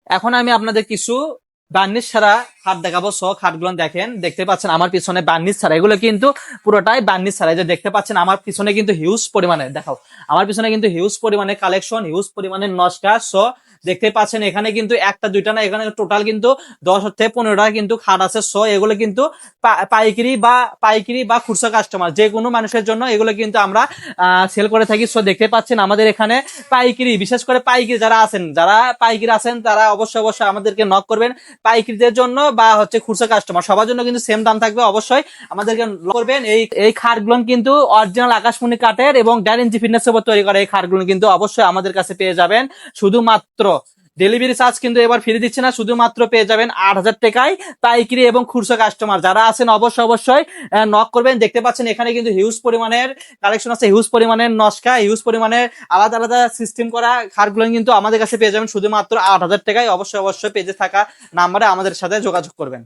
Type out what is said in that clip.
এখন আমি আপনাদের কিছু বার্নিশ ছাড়া খাট দেখাবো। সো খাটগুলো দেখেন, দেখতে পাচ্ছেন আমার পিছনে বার্নিশ ছাড়া, এগুলো কিন্তু পুরোটাই বার্নিশ ছাড়া। এই যে দেখতে পাচ্ছেন আমার পিছনে কিন্তু হিউজ পরিমাণে, দেখাও, আমার পিছনে কিন্তু হিউজ পরিমাণে কালেকশন, হিউজ পরিমাণে নকশা। সো দেখতে পাচ্ছেন এখানে কিন্তু একটা দুইটা না, এখানে টোটাল কিন্তু 10 থেকে 15টা কিন্তু খাট আছে। সো এগুলো কিন্তু পাইকারি বা খুচরা কাস্টমার যে কোনো মানুষের জন্য এগুলো কিন্তু আমরা সেল করে থাকি। সো দেখতে পাচ্ছেন আমাদের এখানে পাইকারি, বিশেষ করে পাইকারি যারা আছেন, যারা পাইকারি আছেন তারা অবশ্যই অবশ্যই আমাদেরকে নক করবেন। পাইকারিদের জন্য বা হচ্ছে খুচরা কাস্টমার সবার জন্য কিন্তু সেম দাম থাকবে, অবশ্যই আমাদেরকে নক করবেন। এই খাটগুলো কিন্তু অরিজিনাল আকাশমণি কাঠের এবং 1.5 ইঞ্চি ফিটনেসের উপর তৈরি করা এই খাটগুলো কিন্তু অবশ্যই আমাদের কাছে পেয়ে যাবেন। শুধুমাত্র ডেলিভারি চার্জ কিন্তু এবার ফ্রি দিচ্ছে না, শুধুমাত্র পেয়ে যাবেন 8,000 টাকায়। পাইকারি এবং খুচরা কাস্টমার যারা আছেন অবশ্যই অবশ্যই নক করবেন। দেখতে পাচ্ছেন এখানে কিন্তু হিউজ পরিমাণের কালেকশন আছে, হিউজ পরিমাণের নকশা, হিউজ পরিমাণের আলাদা আলাদা সিস্টেম করা খাটগুলো কিন্তু আমাদের কাছে পেয়ে যাবেন শুধুমাত্র 8,000 টাকায়। অবশ্যই অবশ্যই পেজে থাকা নাম্বারে আমাদের সাথে যোগাযোগ করবেন।